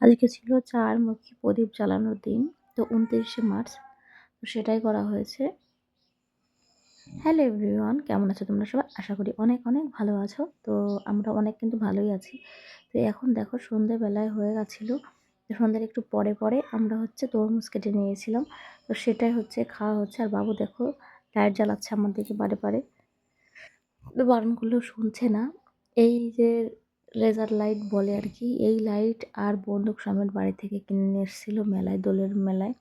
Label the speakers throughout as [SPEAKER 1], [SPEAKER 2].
[SPEAKER 1] আজকে ছিল চারমুখী প্রদীপ জ্বালানোর দিন। তো ২৯শে মার্চ। তো সেটাই করা হয়েছে। হ্যালো এভরিওয়ান, কেমন আছো তোমরা সবাই? আশা করি অনেক অনেক ভালো আছো। তো আমরা অনেক কিন্তু ভালোই আছি। তো এখন দেখো সন্ধ্যেবেলায় হয়ে গেছিলো। তো সন্ধ্যের একটু পরে আমরা তরমুজ কেটে নিয়েছিলাম। তো সেটাই খাওয়া হচ্ছে। আর বাবু দেখো লাইট জ্বালাচ্ছে আমার দিকে বারে। তো বারণ করলেও শুনছে না। এই যে লেজার লাইট বলে আরকি, এই লাইট আর বন্দুক সমেত বাড়ি থেকে কিনে নিয়ে এসেছিল মেলায়, দোলের মেলায়।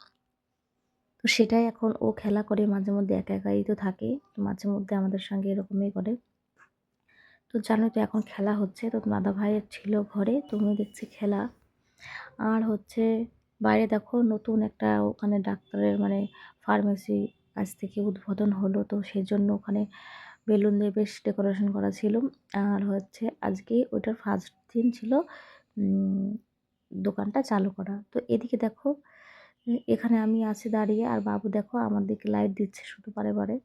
[SPEAKER 1] তো সেটাই এখন ও খেলা করে, মাঝে মধ্যে একাই তো থাকে। তো মাঝে মধ্যে আমাদের সঙ্গে এরকমই করে। তো জানোই তো এখন খেলা হচ্ছে। তো দাদা ভাইয়ের ছিল ঘরে, তুমিও দেখছি খেলা। আর বাইরে দেখো নতুন একটা ওখানে ডাক্তারের ফার্মেসি আজ থেকে উদ্বোধন হলো। তো সেজন্য ওখানে বেলুন দিয়ে বেশ ডেকোরেশন করা ছিল। আর আজকেই ওইটার ফার্স্ট দিন ছিল দোকানটা চালু করা। তো এদিকে দেখো এখানে আমি আছি দাঁড়িয়ে, আর বাবু দেখো আমার দিকে লাইট দিচ্ছে শুধু বারে।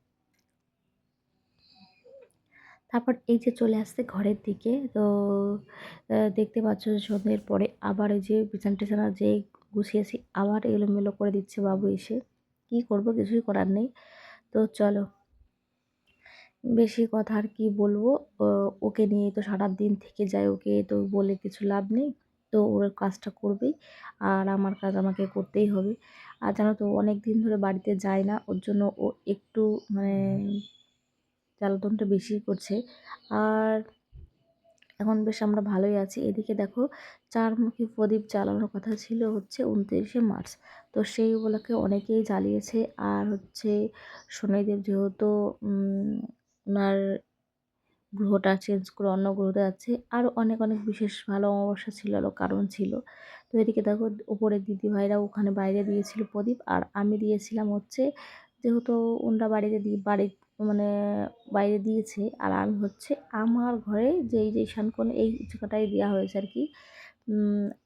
[SPEAKER 1] তারপর এই যে চলে আসছে ঘরের দিকে। তো দেখতে পাচ্ছ যে সন্ধ্যের পরে আবার এই যে বিছানা যে গুছিয়েছি আবার এলোমেলো করে দিচ্ছে বাবু এসে। কি করব, কিছুই করার নেই। তো চলো, বেশি কথা আর কি বলবো। ওকে নিয়ে তো সারাদিন থেকে যায়, ওকে তো বলে কিছু লাভ নেই। তো ওর কাজটা করবেই, আর আমার কাজ আমাকে করতেই হবে। আর জানো তো অনেক দিন ধরে বাড়িতে যায় না, ওর জন্য ও একটু মানে জ্বালাতনটা বেশি করছে। আর এখন বেশ আমরা ভালোই আছি। এদিকে দেখো চারমুখী প্রদীপ জ্বালানোর কথা ছিল ২৯শে মার্চ। তো সেই উপলক্ষে অনেকেই জ্বালিয়েছে। আর শনিদেব যেহেতু ওনার গ্রহটা চেঞ্জ করে অন্য গ্রহতে যাচ্ছে, আরও অনেক বিশেষ ভালো অমাবস্যা ছিল, আরও কারণ ছিল। তো এদিকে দেখো উপরে দিদিভাইরা ওখানে বাইরে দিয়েছিল প্রদীপ, আর আমি দিয়েছিলাম যেহেতু ওনরা বাড়ি মানে বাইরে দিয়েছে, আর আমি আমার ঘরে যেই ঈশান কোণে এই জায়গাটাই দেওয়া হয়েছে আর কি।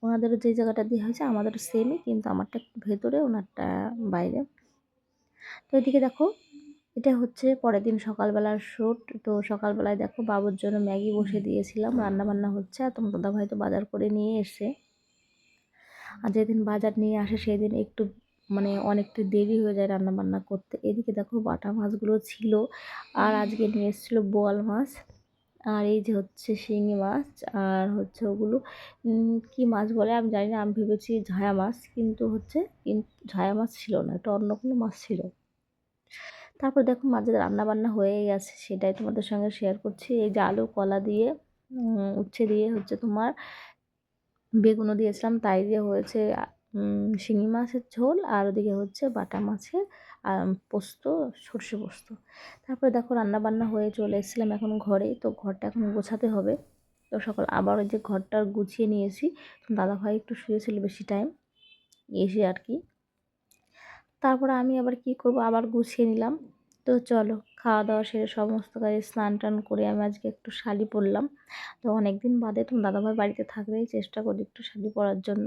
[SPEAKER 1] ওনাদেরও যেই জায়গাটা দেওয়া হয়েছে আমাদেরও সেমই, কিন্তু আমারটা একটু ভেতরে, ওনারটা বাইরে। তো এদিকে দেখো এটা পরের দিন সকালবেলার শ্যুট। তো সকালবেলায় দেখো বাবুর জন্য ম্যাগি বসে দিয়েছিলাম, রান্নাবান্না হচ্ছে। আর তোমার দাদাভাই তো বাজার করে নিয়ে এসে, আর যেদিন বাজার নিয়ে আসে সেদিন একটু অনেকটা দেরি হয়ে যায় রান্নাবান্না করতে। এদিকে দেখো বাটা মাছগুলো ছিল, আর আজকে নিয়ে এসেছিলো বোয়াল মাছ, আর এই যে শিঙি মাছ, আর ওগুলো কি মাছ বলে আমি জানি না। আমি ভেবেছি ঝায়া মাছ, কিন্তু ঝায়া মাছ ছিল না, এটা অন্য কোনো মাছ ছিল। তারপর দেখো মাঝে রান্নাবান্না হয়ে গেছে, সেটাই তোমাদের সঙ্গে শেয়ার করছি। এই যে আলু কলা দিয়ে উচ্ছে দিয়ে তোমার বেগুনও দিয়েছিলাম, তাই দিয়ে শিঙি মাছের ঝোল, আর ওদিকে বাটা মাছের পোস্ত, সর্ষে পোস্ত। তারপরে দেখো রান্নাবান্না হয়ে চলে এসেছিলাম এখন ঘরে। তো ঘরটা এখন গোছাতে হবে। তো সকাল আবার ওই যে ঘরটা গুছিয়ে নিয়েছি। দাদাভাই একটু শুয়েছিল বেশি টাইম এসে আর কি। তারপরে আমি আবার কি করব, আবার গুছিয়ে নিলাম। তো চলো, খাওয়া দাওয়া সেরে সমস্ত কাজে স্নান টান করে আমি আজকে একটু শাড়ি পরলাম। তো অনেক দিন বাদে তোমার দাদাভাই বাড়িতে থাকলেই চেষ্টা করি একটু শাড়ি পরার জন্য।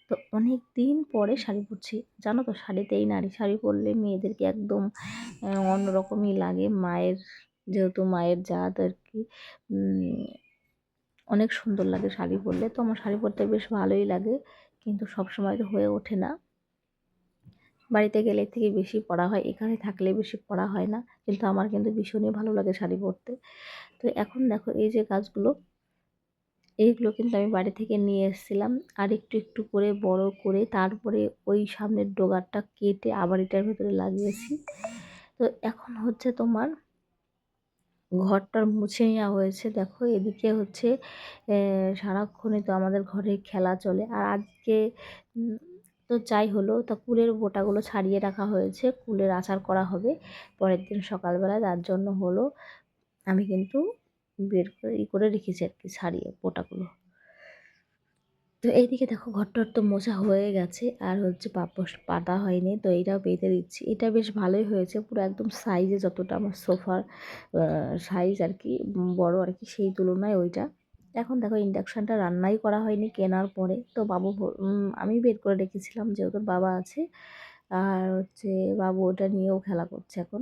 [SPEAKER 1] তো অনেক দিন পরে শাড়ি পরছি। জানো তো শাড়িতেই নারী, শাড়ি পরলে মেয়েদেরকে একদম অন্যরকমই লাগে। মায়ের যেহেতু মায়ের জাত আর কি, অনেক সুন্দর লাগে শাড়ি পরলে। তো আমার শাড়ি পরতে বেশ ভালোই লাগে, কিন্তু সবসময় তো হয়ে ওঠে না। বাড়িতে গেলে থেকে বেশি পরা হয়, এখানে থাকলে বেশি পরা হয় না। কিন্তু আমার কিন্তু ভীষণই ভালো লাগে শাড়ি পরতে। তো এখন দেখো এই যে গাছগুলো, এইগুলো কিন্তু আমি বাড়ি থেকে নিয়ে এসেছিলাম। আর একটু করে বড় করে তারপরে ওই সামনের ডগারটা কেটে আবার এটার ভেতরে লাগিয়েছি। তো এখন তোমার ঘরটা মুছে নেওয়া হয়েছে। দেখো এদিকে সারাক্ষণই তো আমাদের ঘরে খেলা চলে। আর আজকে তো যাই হলো, তা কুলের বোটাগুলো ছাড়িয়ে রাখা হয়েছে, কুলের আচার করা হবে পরের দিন সকালবেলায়। তার জন্য আমি কিন্তু বের করে রেখেছি আর কি, ছাড়িয়ে বোটাগুলো। তো এইদিকে দেখো ঘরটার তো মোছা হয়ে গেছে, আর পাপোশ পাতা হয়নি। তো এইটাও পেতে দিচ্ছি। এটা বেশ ভালোই হয়েছে, পুরো একদম সাইজে যতটা আমার সোফার সাইজ আর কি, বড় আর কি, সেই তুলনায় ওইটা। এখন দেখো ইন্ডাকশানটা রান্নাই করা হয়নি কেনার পরে। তো আমি বের করে রেখেছিলাম যেহেতু বাবা আছে, আর বাবু ওটা নিয়েও খেলা করছে এখন।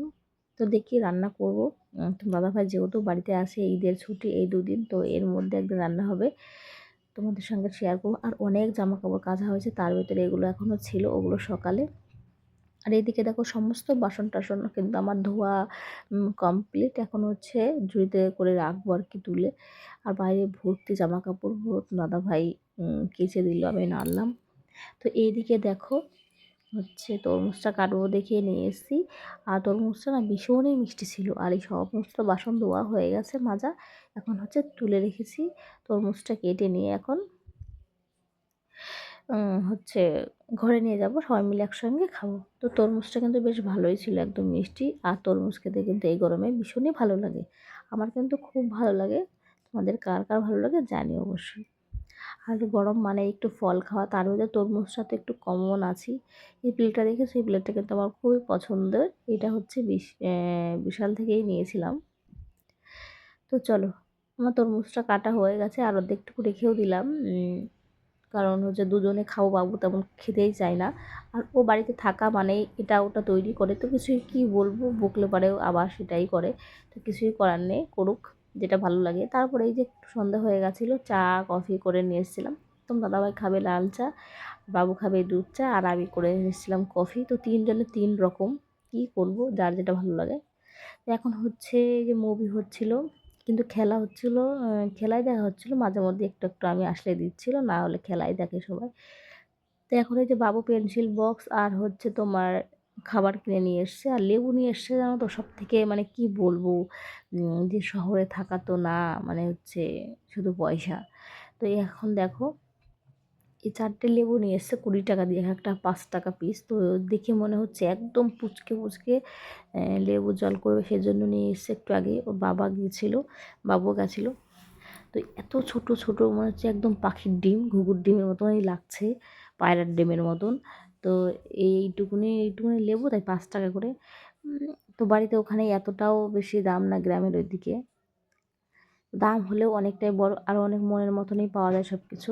[SPEAKER 1] তো দেখি রান্না করবো। দাদাভাই যেহেতু বাড়িতে আসে, ঈদের ছুটি এই দুদিন, তো এর মধ্যে একদিন রান্না হবে। তোমাদের সঙ্গে শেয়ার করবো। আর অনেক জামা কাপড় কাচা হয়েছে, তার ভিতরে এগুলো এখনও ছিল, ওগুলো সকালে। আর এইদিকে দেখো সমস্ত বাসন টাসন কিন্তু আমার ধোয়া কমপ্লিট। এখন হচ্ছে ঝুড়িতে করে রাখবো আর কি তুলে। আর বাইরে ভর্তি জামা কাপড়, দাদাভাই কেচে দিল, আমি নাড়লাম। তো এইদিকে দেখো হচ্ছে তরমুজটা কাটবো দেখিয়ে নিয়ে এসেছি। আর তরমুজটা না ভীষণই মিষ্টি ছিল। আর এই সমস্ত বাসন ধোয়া হয়ে গেছে মাজা, এখন হচ্ছে তুলে রেখেছি। তরমুজটা কেটে নিয়ে এখন হচ্ছে ঘরে নিয়ে যাব, সবাই মিলে একসঙ্গে খাবো। তো তরমুজটা কিন্তু বেশ ভালোই ছিল, একদম মিষ্টি। আর তরমুজ খেতে কিন্তু এই গরমে ভীষণই ভালো লাগে। আমার কিন্তু খুব ভালো লাগে। তোমাদের কার কার ভালো লাগে জানি অবশ্যই। আর গরম মানে একটু ফল খাওয়া, তার মধ্যে তরমুজটা তো একটু কমন আছেই। এই প্লেটটা দেখেছো, এই প্লেটটা কিন্তু আমার খুবই পছন্দের। এটা হচ্ছে বিশাল থেকেই নিয়েছিলাম। তো চলো, আমার তরমুজটা কাটা হয়ে গেছে, আর অর্ধেকটুকু রেখেও দিলাম। কারণ হচ্ছে দুজনে খাবো, বাবু তেমন খেতেই চায় না। আর ও বাড়িতে থাকা মানেই এটা ওটা তৈরি করে, তো কিছুই কী বলবো, বকলে পারেও আবার সেটাই করে। তো কিছুই করার নেই, করুক যেটা ভালো লাগে। তারপরে এই যে একটু সন্ধ্যা হয়ে গেছিলো, চা কফি করে নিয়ে এসেছিলাম। তো দাদাভাই খাবে লাল চা, বাবু খাবে দুধ চা, আর আমি করে এসেছিলাম কফি। তো তিনজনে তিন রকম, কী করবো, যার যেটা ভালো লাগে। এখন হচ্ছে এই যে মুভি হচ্ছিল, কিন্তু খেলা হচ্ছিল, খেলাই দেখা হচ্ছিল, মাঝে মধ্যে একটু একটু আমি আসলে দিচ্ছিল, না হলে খেলাই দেখে সবাই। তো এখন এই যে বাবু পেন্সিল বক্স আর হচ্ছে তোমার খাবার কিনে নিয়ে এসছে, আর লেবু নিয়ে এসছে, জানো তো সব থেকে মানে কি বলবো, যে শহরে থাকা তো না, মানে হচ্ছে শুধু পয়সা। তো এখন দেখো এই 4টে লেবু নিয়ে এসছে 20 টাকা দিয়ে, একটা 5 টাকা পিস। তো দেখে মনে হচ্ছে একদম পুচকে পুচকে লেবু জল করবে, সেজন্য নিয়ে এসছে। একটু আগে ওর বাবা গিয়েছিলো, বাবু গেছিলো। তো এত ছোট ছোট মনে হচ্ছে একদম পাখির ডিম, ঘুঘুর ডিমের মতনই লাগছে, পায়রার ডিমের মতন। তো এইটুকুনি এইটুকুনি লেবু, তাই 5 টাকা করে। তো বাড়িতে ওখানে এতটাও বেশি দাম না, গ্রামের ওইদিকে দাম হলেও অনেকটাই বড়, আর অনেক মনের মতনই পাওয়া যায় সব কিছু।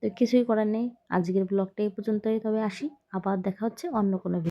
[SPEAKER 1] তো কিছুই করার নেই, আজকের ব্লগটা এই পর্যন্তই। তবে আসি, আবার দেখা হচ্ছে অন্য কোনো